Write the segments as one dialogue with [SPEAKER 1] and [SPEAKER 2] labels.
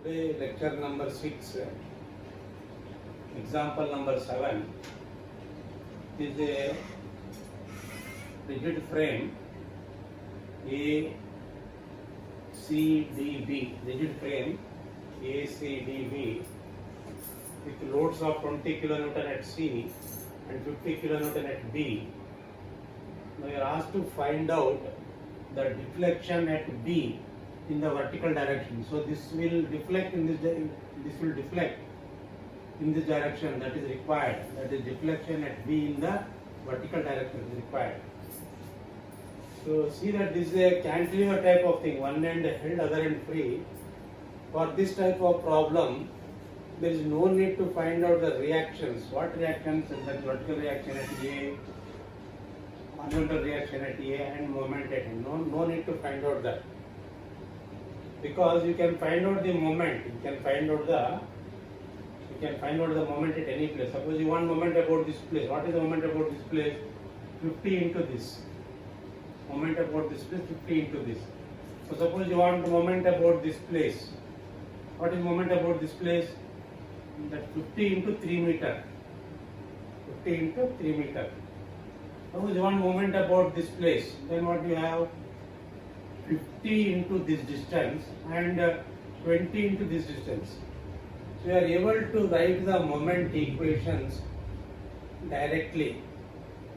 [SPEAKER 1] Today lecture number 6, example number 7 is a rigid frame ACDB, rigid frame ACDB with loads of 20 kN at C and 50 kN at B. Now you are asked to find out the deflection at B in the vertical direction. So this will deflect in this direction that is required. That is deflection at B in the vertical direction is required. So see that this is a cantilever type of thing. One end held, other end free. For this type of problem, there is no need to find out the reactions. What reactions? That vertical reaction at A, horizontal reaction at A, and moment at A. No need to find out that. Because you can find out the moment, you can find out the moment at any place. Suppose you want moment about this place. What is the moment about this place? 50 into this. Moment about this place, 50 into this. So suppose you want the moment about this place. What is moment about this place? That 50 into 3 meter. 50 into 3 meter. Suppose you want moment about this place. Then what you have? 50 into this distance and 20 into this distance. So you are able to write the moment equations directly.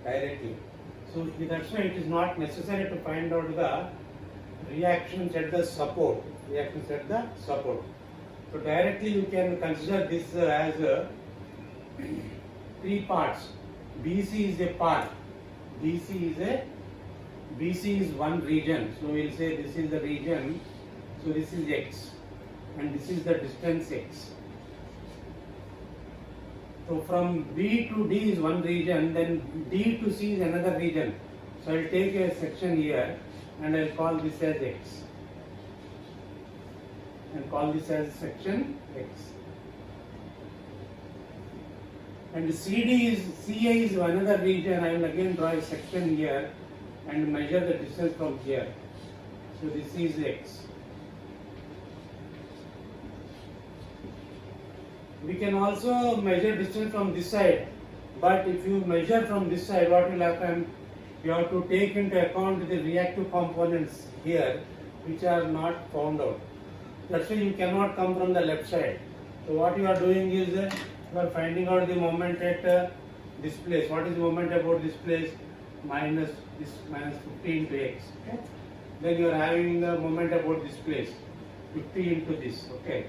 [SPEAKER 1] So that's why it is not necessary to find out the reactions at the support. So directly you can consider this as three parts. BC is a part. BC is one region, so we will say this is the region, so this is X and this is the distance X. So from B to D is one region, then D to C is another region. So I will take a section here and I will call this as X and call this as section X. And CA is another region. I will again draw a section here and measure the distance from here. So this is X. We can also measure distance from this side, but if you measure from this side, what will happen? You have to take into account the reactive components here which are not found out. That's why you cannot come from the left side. So what you are doing is you are finding out the moment at this place. What is the moment about this place? Minus 50 into X. Okay? Then you are having the moment about this place, 50 into this. Okay.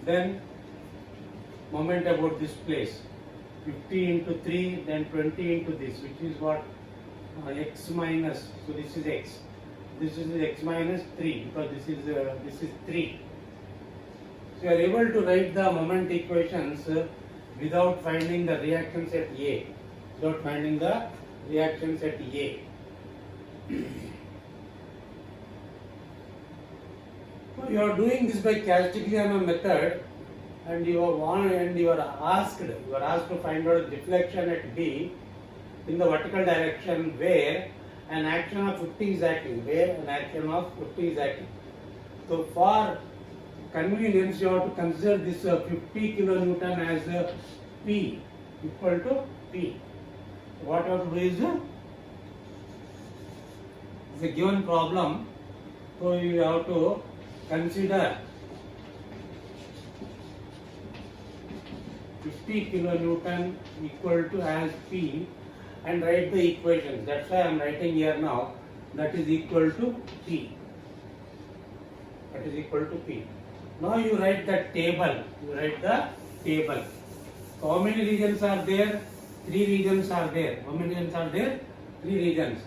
[SPEAKER 1] Then moment about this place, 50 into 3, then 20 into this, which is what? X minus. So this is X. This is X minus 3 because this is 3. So you are able to write the moment equations without finding the reactions at A. So you are doing this by Castigliano method, and you are asked to find out deflection at B in the vertical direction where an action of 50 is acting. So for convenience, you have to consider this 50 kilonewton as P equal to P. What you have to do is, it's a given problem, so you have to consider 50 kilonewton equal to as P and write the equations. That's why I am writing here now. That is equal to P. Now you write the table. So how many regions are there? 3 regions are there. How many regions are there? 3 regions.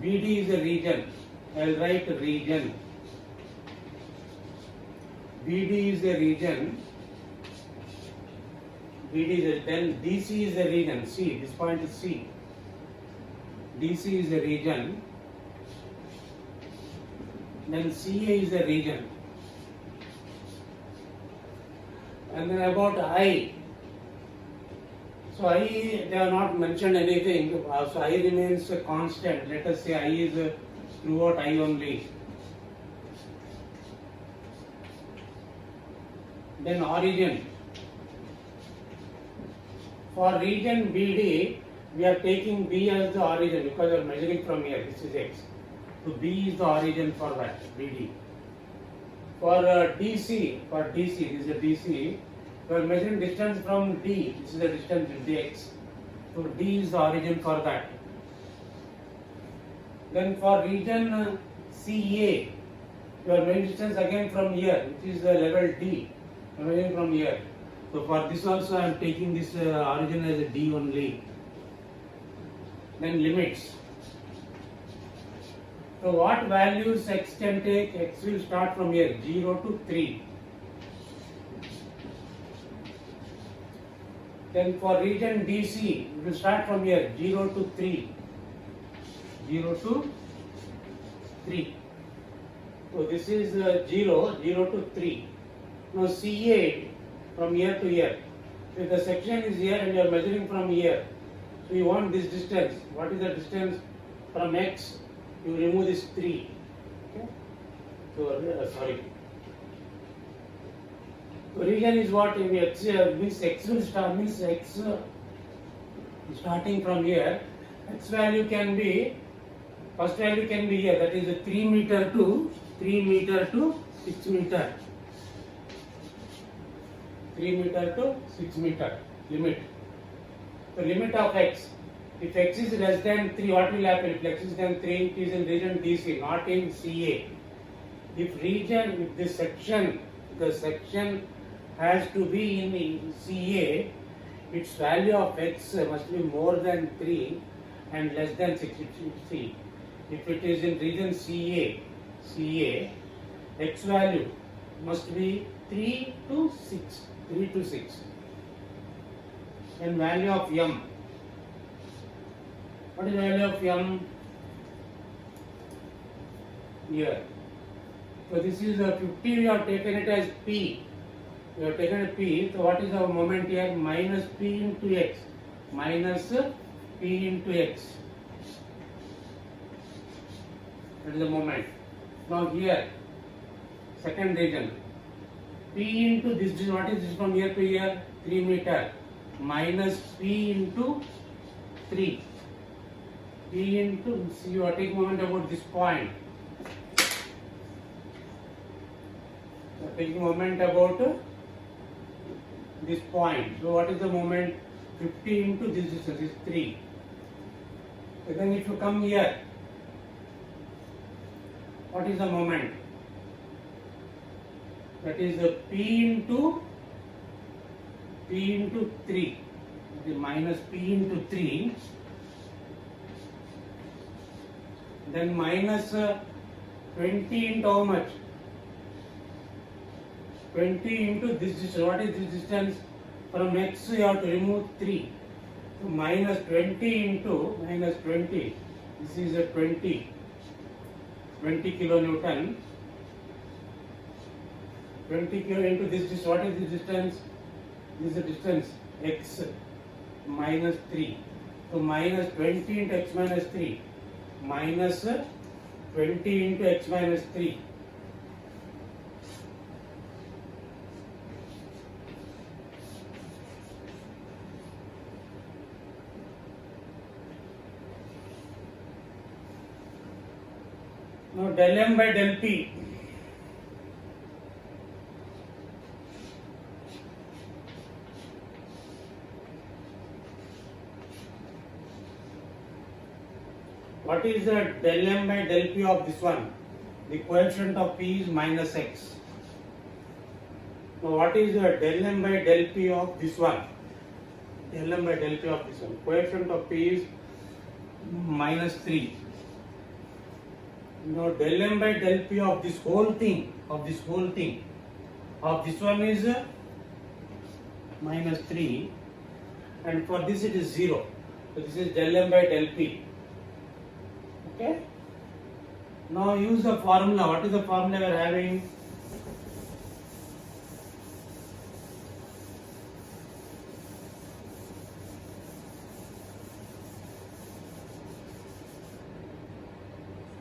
[SPEAKER 1] BD is a region. I will write region. BD is a region. Then DC is a region. C. This point is C. DC is a region. Then CA is a region. And then about I. So I, they have not mentioned anything. So I remains a constant. Let us say I is throughout I only. Then origin. For region BD, we are taking B as the origin because we are measuring from here. This is X. So B is the origin for that BD. For DC, this is a DC. We are measuring distance from D. This is the distance in dx. So D is the origin for that. Then for region CA, you are measuring distance again from here, which is the level D. You are measuring from here. So for this also I am taking this origin as a D only. Then limits. So what values X can take? X will start from here 0 to 3. Then for region DC, it will start from here 0 to 3. 0 to 3. So this is 0 to 3. Now CA from here to here. So the section is here and you are measuring from here. So you want this distance. What is the distance from X? You remove this 3. Okay? So sorry. So region is what in X means X will start means X starting from here. X value can be first value can be here, that is 3 meter to 6 meter. 3 meter to 6 meter limit. The limit of X. If X is less than 3, what will happen? If X is than 3, it is in region DC, not in CA. If the section has to be in CA, its value of X must be more than 3 and less than 6. See, if it is in region CA, X value must be 3 to 6. And value of M. What is the value of M? Here. So this is 50, we have taken it as P. We have taken a P. So what is our moment here? Minus P into X. Minus P into X. That is the moment. Now here, second region. P into this, what is this from here to here? 3 meter. Minus P into 3. P into, see you are taking moment about this point. You are taking moment about this point. So what is the moment? 50 into this distance is 3. So then if you come here, what is the moment? That is P into 3. That is minus P into 3. Then minus 20 into how much? 20 into this distance. What is this distance? From X you have to remove 3. So minus 20 into minus 20. This is a 20 kilonewton. 20 kilo into this distance. What is this distance? This is the distance X minus 3. So minus 20 into X minus 3. Minus 20 into X minus 3. Now del M by del P. What is the del M by del P of this one? The coefficient of P is minus X. Now what is the del M by del P of this one? Del M by del P of this one. Coefficient of P is minus 3. Now del M by del P of this whole thing, of this one is minus 3, and for this it is 0. So this is del M by del P. Okay. Now use the formula. What is the formula we are having?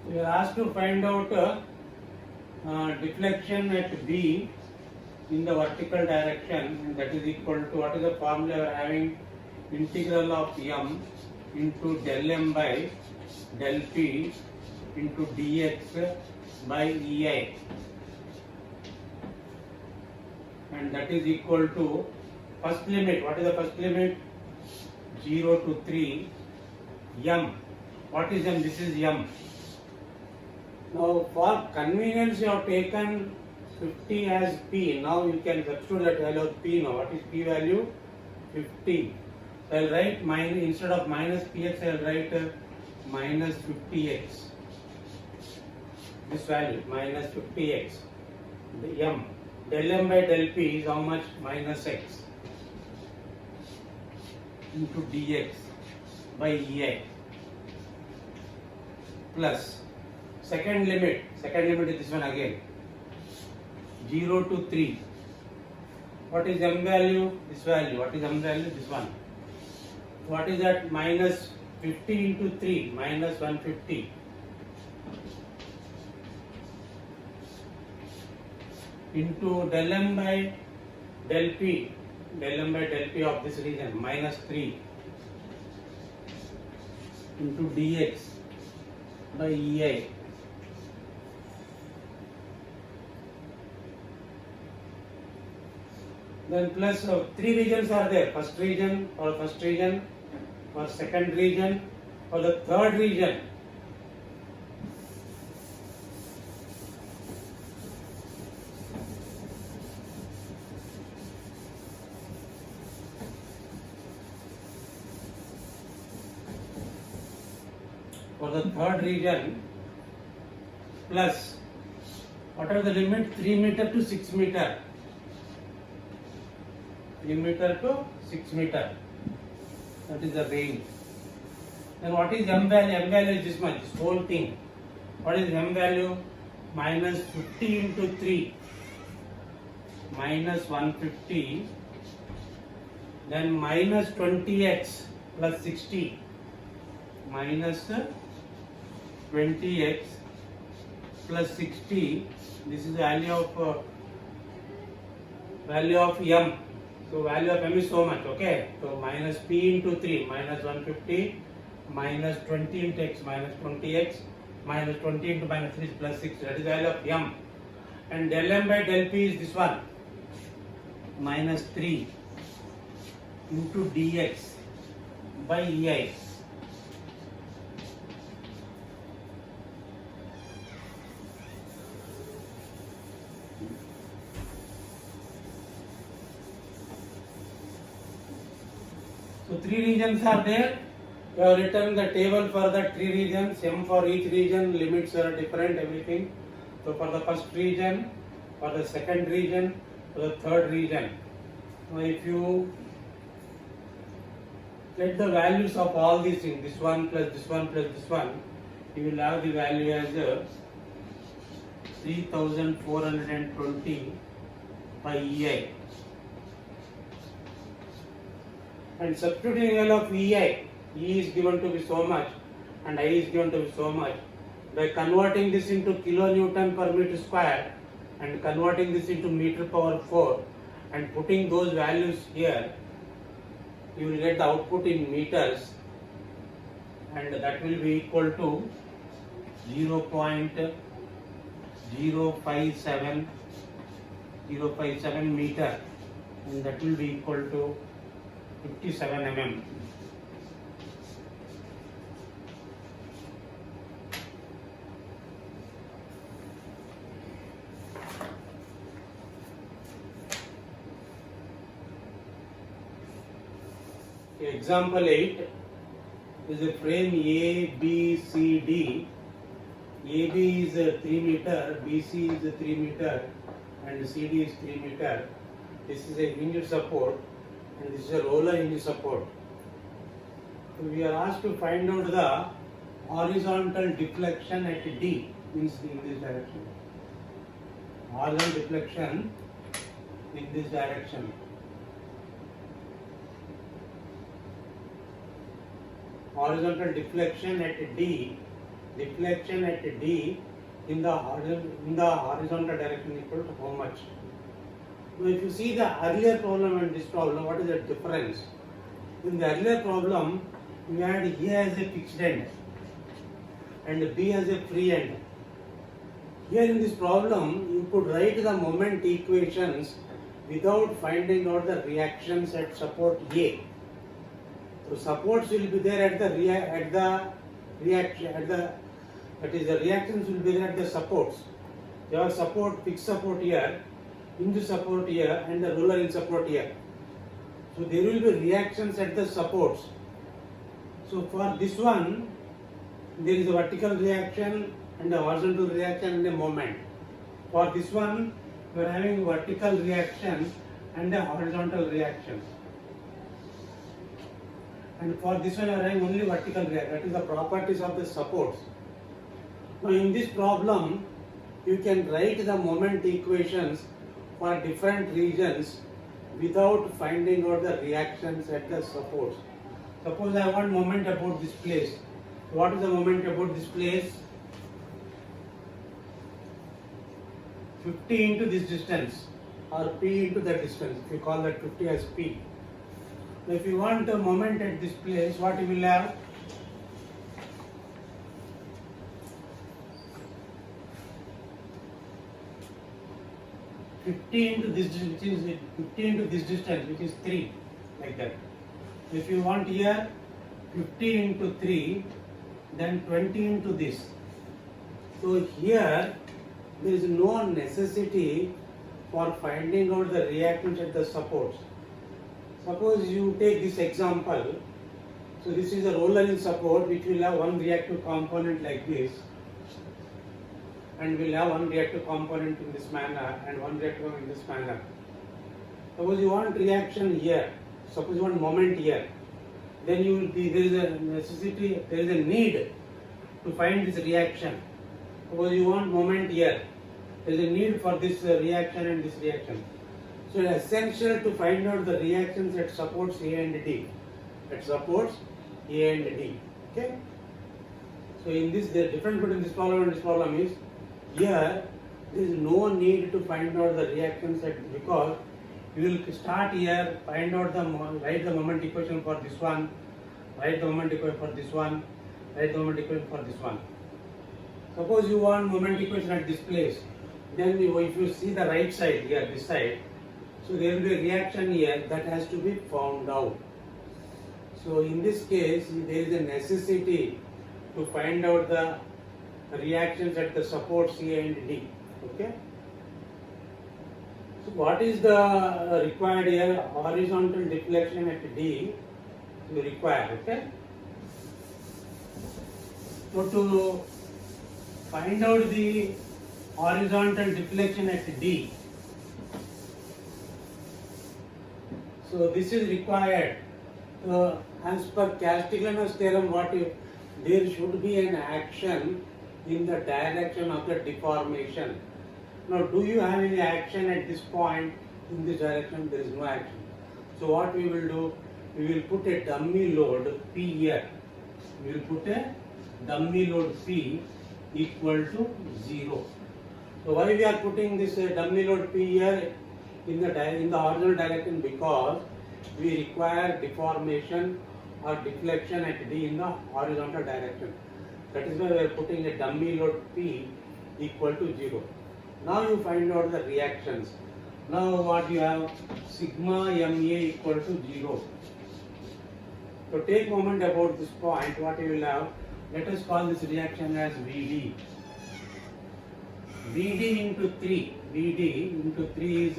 [SPEAKER 1] We are asked to find out deflection at B in the vertical direction, and that is equal to, what is the formula we are having? Integral of m into del m by del p into dx by ei, and that is equal to first limit. What is the first limit? 0 to 3 m. What is m? This is m. Now for convenience you have taken 50 as p. Now you can substitute that value of p. Now what is p value? 50. So I will write minus, instead of minus px I will write minus 50x. This value minus 50x. The m. Del m by del p is how much? Minus x into dx by ei plus second limit is this one again, 0 to 3. What is m value? This value. What is m value? This one. What is that? Minus 50 into 3, minus 150 into del m by del p of this region, minus 3 into dx by ei. Then plus three regions are there. First region, for second region, for the third region. For the third region, plus what are the limit? 3 meter to 6 meter. 3 meter to 6 meter. That is the range. Then what is m value? M value is this much, this whole thing. What is m value? Minus 50 into 3, minus 150, then minus 20x plus 60, minus 20x plus 60. This is the value of m. So value of m is so much, okay? So minus p into 3, minus 150, minus 20 into x, minus 20x, minus 20 into minus 3 is plus 6. That is the value of m. And del m by del p is this one, minus 3 into dx by ei. So three regions are there. We have written the table for the three regions. M for each region, limits are different, everything. So for the first region, for the second region, for the third region. Now if you get the values of all these things, this one plus this one plus this one, you will have the value as 3420 by ei. And substituting value of ei, E is given to be so much and I is given to be so much. By converting this into kilonewton per meter square and converting this into meter power 4 and putting those values here, you will get the output in meters, and that will be equal to 0.057 meter, and that will be equal to 57 mm. Example 8 is a frame A, B, C, D. AB is 3 meter, BC is 3 meter, and CD is 3 meter. This is a hinge support, and this is a roller hinge support. So we are asked to find out the horizontal deflection at D, means in this direction. Horizontal deflection in this direction. Horizontal deflection at D in the horizontal direction equal to how much? Now, if you see the earlier problem and this problem, what is the difference? In the earlier problem, we had A as a fixed end and B as a free end. Here in this problem, you could write the moment equations without finding out the reactions at support A. So supports will be there at the reactions will be there at the supports. You have support, fixed support here, hinge support here, and the roller in support here. So there will be reactions at the supports. So for this one, there is a vertical reaction and a horizontal reaction and a moment. For this one, we are having vertical reaction and a horizontal reaction. And for this one, we are having only vertical reaction. That is the properties of the supports. Now in this problem, you can write the moment equations for different regions without finding out the reactions at the supports. Suppose I want moment about this place. What is the moment about this place? 50 into this distance, or P into that distance. If you call that 50 as P. Now if you want a moment at this place, what you will have? Fifty into this distance, which is 3, like that. If you want here 50 into 3, then 20 into this. So here there is no necessity for finding out the reactants at the supports. Suppose you take this example. So this is a roller in support which will have one reactive component like this, and will have one reactive component in this manner and one reactive in this manner. Suppose you want reaction here, suppose you want moment here, then you will be, there is a necessity, there is a need to find this reaction. Suppose you want moment here, there is a need for this reaction and this reaction. So it is essential to find out the reactions at supports A and D. At supports A and D. Okay? So in this, the difference between this problem and this problem is, here there is no need to find out the reactions at, because you will start here, find out the, write the moment equation for this one, write the moment equation for this one, write the moment equation for this one. Suppose you want moment equation at this place, then if you see the right side here, this side, so there will be a reaction here that has to be found out. So in this case, there is a necessity to find out the reactions at the supports A and D. Okay. So what is the required here? Horizontal deflection at D you require. Okay. So to find out the horizontal deflection at D, so this is required. As per Castigliano's theorem, there should be an action in the direction of the deformation. Now, do you have any action at this point in this direction? There is no action. So what we will do? We will put a dummy load P here. We will put a dummy load P equal to 0. So why we are putting this dummy load P here in the horizontal direction? Because we require deformation or deflection at D in the horizontal direction. That is why we are putting a dummy load P equal to 0. Now you find out the reactions. Now what you have? Sigma MA equal to 0. So take moment about this point, what you will have? Let us call this reaction as VD. VD into 3. VD into 3 is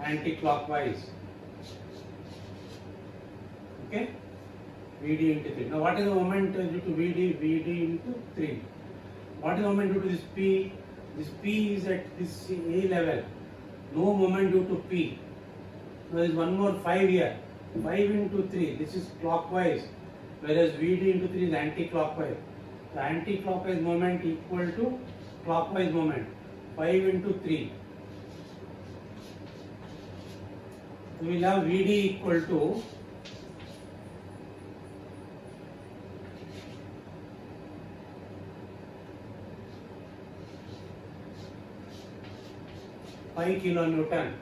[SPEAKER 1] anti-clockwise. Okay? VD into 3. Now what is the moment due to VD? VD into 3. What is the moment due to this P? This P is at this A level. No moment due to P. So there is one more 5 here. 5 into 3. This is clockwise. Whereas VD into 3 is anti-clockwise. The anti-clockwise moment equal to clockwise moment. 5 into 3. So we will have VD equal to 5 kilonewton.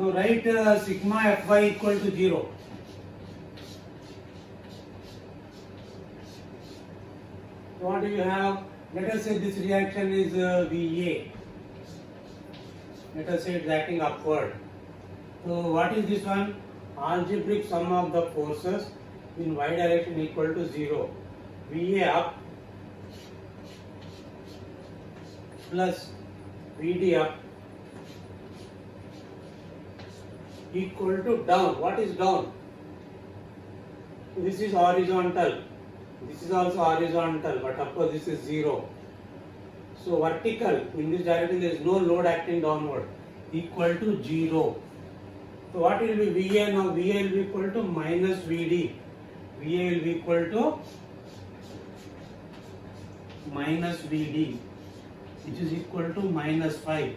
[SPEAKER 1] Now write sigma Fy equal to 0. So what do you have? Let us say this reaction is Va. Let us say it's acting upward. So what is this one? Algebraic sum of the forces in y direction equal to 0. Va up plus Vd up equal to down. What is down? This is horizontal. This is also horizontal, but of course this is 0. So vertical, in this direction there is no load acting downward, equal to 0. So what will be Va now? Va will be equal to minus Vd. Va will be equal to minus Vd, which is equal to minus 5.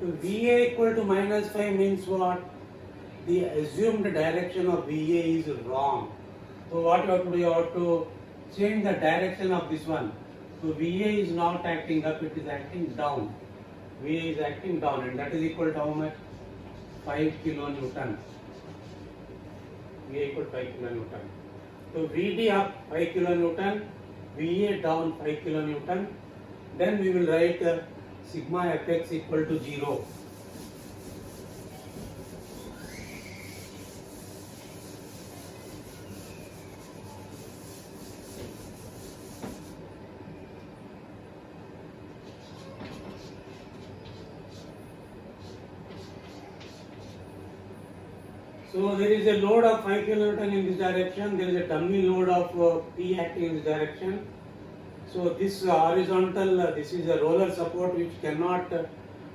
[SPEAKER 1] So Va equal to minus 5 means what? The assumed direction of Va is wrong. So what you have to do? You have to change the direction of this one. So Va is not acting up, it is acting down. Va is acting down, and that is equal to how much? 5 kilonewton. Va equal to 5 kilonewton. So Vd up 5 kilonewton, Va down 5 kilonewton. Then we will write sigma Fx equal to 0. So there is a load of 5 kilonewton in this direction, there is a dummy load of P acting in this direction. So this horizontal, this is a roller support which cannot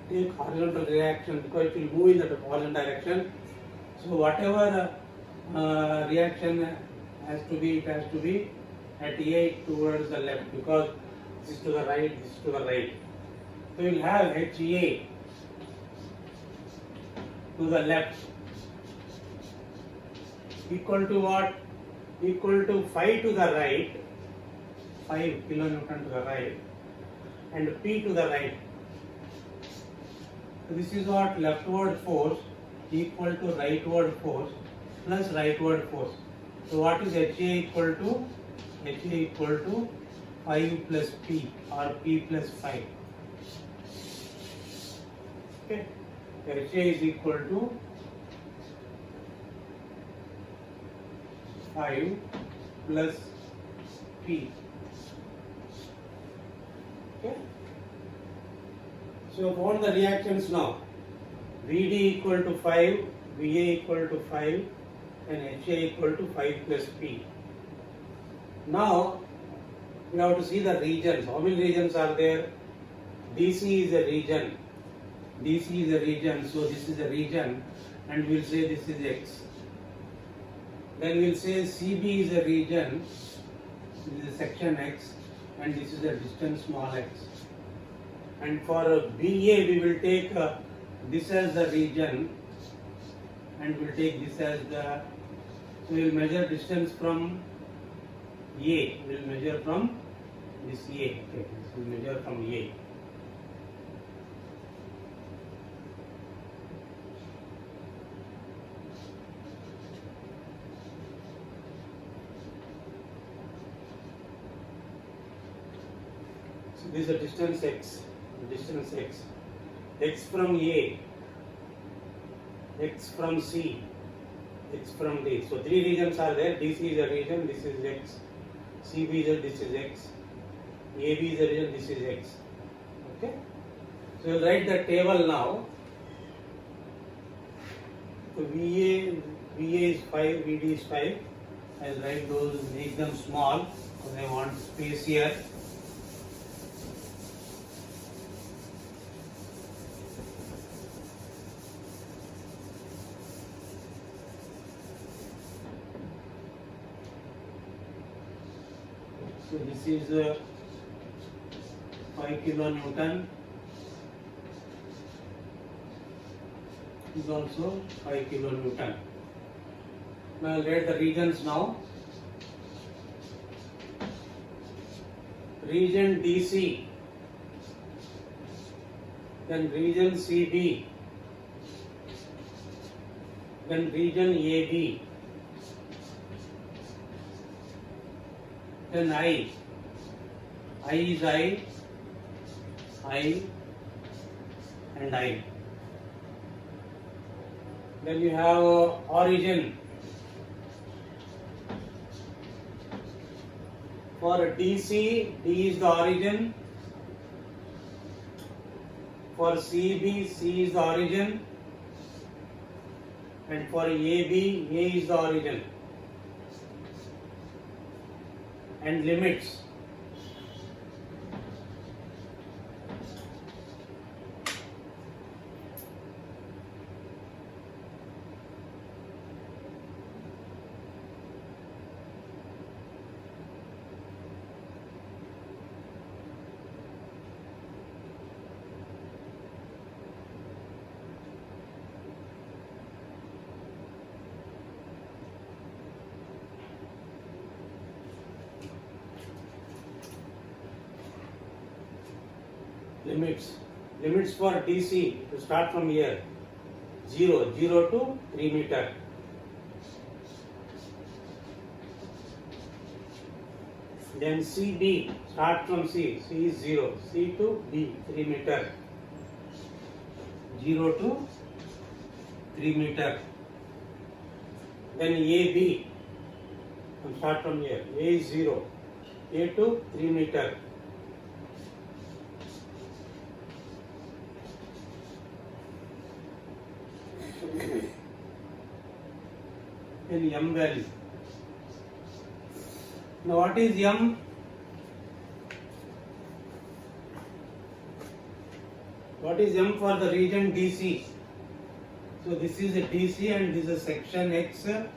[SPEAKER 1] take horizontal reaction because it will move in the horizontal direction. So whatever reaction has to be, it has to be at A towards the left, because this is to the right, this is to the right. So you will have HA to the left equal to what? Equal to 5 to the right, 5 kilonewton to the right, and P to the right. So this is what? Leftward force equal to rightward force plus rightward force. So what is HA equal to? HA equal to 5 plus P, or P plus 5. Okay. HA is equal to 5 plus P. Okay. So what are the reactions now? Vd equal to 5, Va equal to 5, and HA equal to 5 plus P. Now we have to see the regions. How many regions are there? DC is a region. DC is a region, so this is a region, and we'll say this is X. Then we'll say CB is a region, this is a section X, and this is a distance small x. And for BA we will take this as the region, and we'll take this as the, so we'll measure distance from A, we'll measure from this A, okay, so we'll measure from A. This is a distance x, x from A, x from C, x from D. So three regions are there. DC is a region, this is x. CB is a, this is x. AB is a region, this is x. Okay. So we'll write the table now. So VA is 5, VD is 5. I'll write those, make them small because I want space here. So this is 5 kilonewton. This is also 5 kilonewton. Now I'll write the regions now. Region DC, then region CB, then region AB, then I is I and I. Then you have origin. For DC, D is the origin. For CB, C is the origin. And for AB, A is the origin. And limits. Limits for DC to start from here 0 to 3 meter. Then CB, start from C is 0, C to B 3 meter, 0 to 3 meter. Then AB, start from here, A is 0, A to 3 meter. In M value. Now what is M? What is M for the region DC? So this is a DC and this is a section X at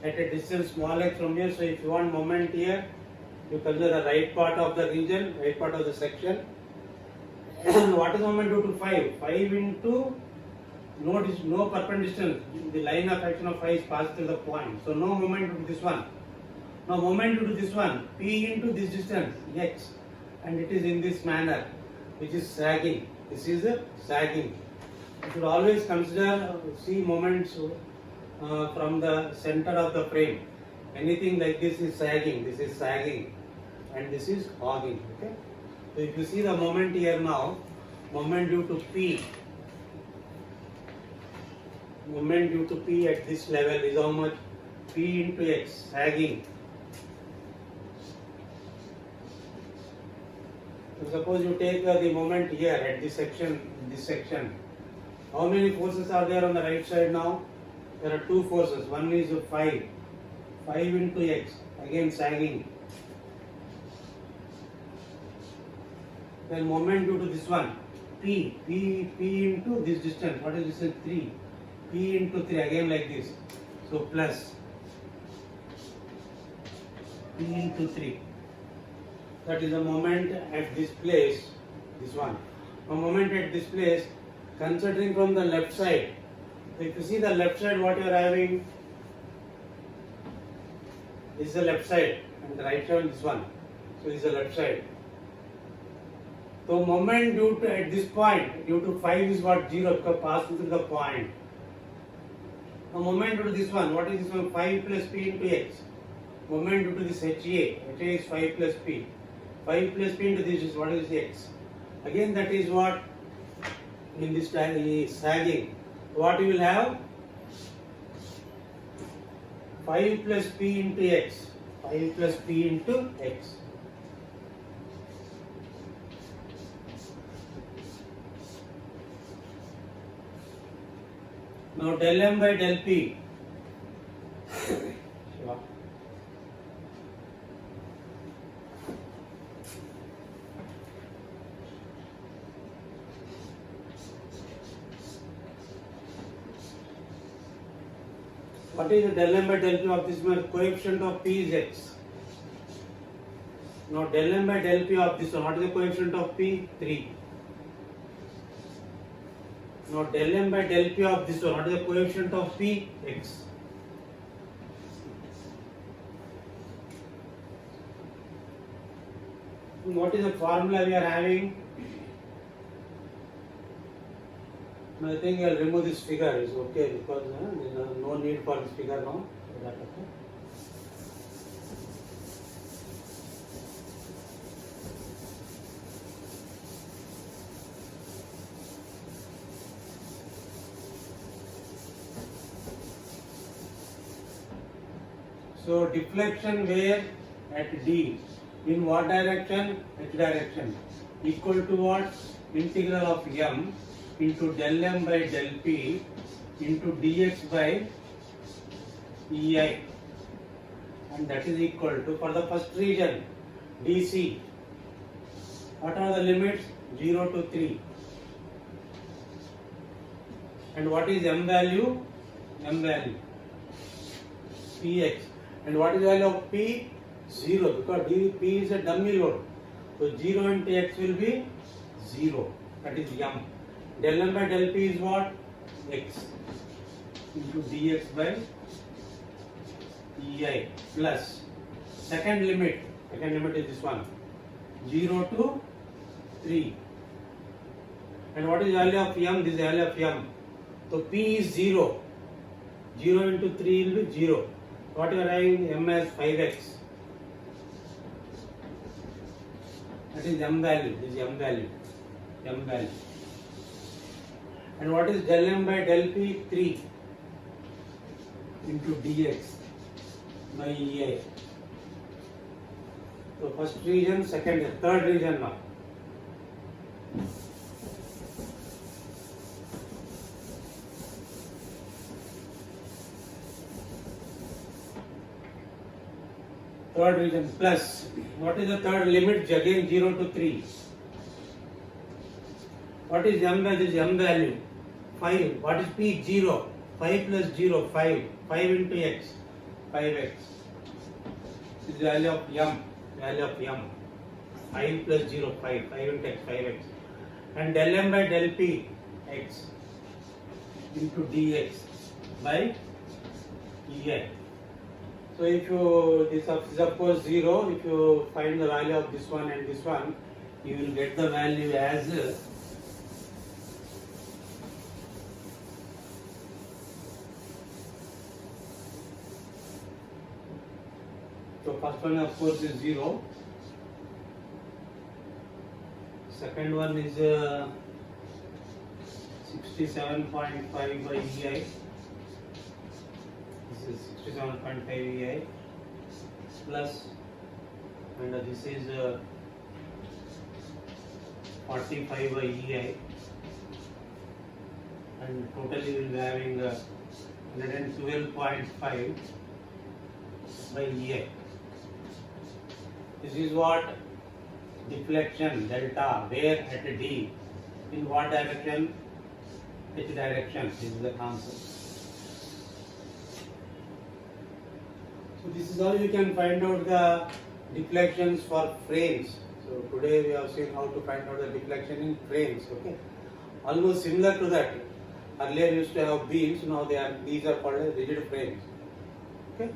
[SPEAKER 1] a distance small x from here. So if you want moment here, you consider the right part of the region, right part of the section. What is moment due to 5? 5 into no perpendicular. The line of action of 5 is passed through the point. So no moment due to this one. Now moment due to this one, P into this distance, X. And it is in this manner, which is sagging. This is sagging. You should always consider, see moments from the center of the frame. Anything like this is sagging, and this is hogging. Okay? So if you see the moment here now, moment due to P, moment due to P at this level is how much? P into X, sagging. So suppose you take the moment here at this section, how many forces are there on the right side now? There are two forces. One is 5 into X, again sagging. Then moment due to this one, P into this distance. What is distance? 3. P into 3, again like this. So plus P into 3. That is a moment at this place, this one. A moment at this place, considering from the left side. So if you see the left side, what you are having, this is the left side, and the right side is this one. So this is the left side. So moment due to at this point, due to 5 is what? 0, because passing through the point. Now moment due to this one, what is this one? 5 plus P into X. Moment due to this HA is 5 plus P. 5 plus P into this is what is X. Again that is what in this sagging. What you will have? 5 plus P into X. 5 plus P into X. Now del M by del P. What is the del M by del P of this one? Coefficient of P is X. Now del M by del P of this one, what is the coefficient of P? 3. Now del M by del P of this one, what is the coefficient of P? X. What is the formula we are having? Now I think I'll remove this figure. It's okay because there's no need for this figure now. Is that okay? So deflection where at D, in what direction? H direction, equal to what? Integral of m into del m by del p into dx by ei, and that is equal to, for the first region DC, what are the limits? 0 to 3. And what is m value? M value px. And what is the value of P? 0, because P is a dummy load. So 0 into x will be 0. That is m. Del m by del P is what? X into dx by ei plus second limit is this one, 0 to 3. And what is the value of m? This is the value of m. So P is 0. 0 into 3 will be 0. What you are having? M as 5x. That is m value. This is m value. M value. And what is del m by del p? 3 into dx by ei. So first region, second, third region now. Third region plus, what is the third limit? Again 0 to 3. What is m value? This is m value 5. What is p? 0. 5 plus 0, 5. 5 into x, 5x. This is the value of m. Value of m. 5 plus 0, 5. 5 into x, 5x. And del m by del p, x into dx by ei. So if you, this is of course 0, if you find the value of this one and this one, you will get the value as so first one of course is 0, second one is 67.5 by ei. This is 67.5 ei plus, and this is 45 by ei, and totally we will be having 112.5 by ei. This is what? Deflection delta, where at D, in what direction? Which direction? This is the concept. So this is how you can find out the deflections for frames. So today we have seen how to find out the deflection in frames. Okay, almost similar to that. Earlier we used to have beams. Now these are called as rigid frames. Okay.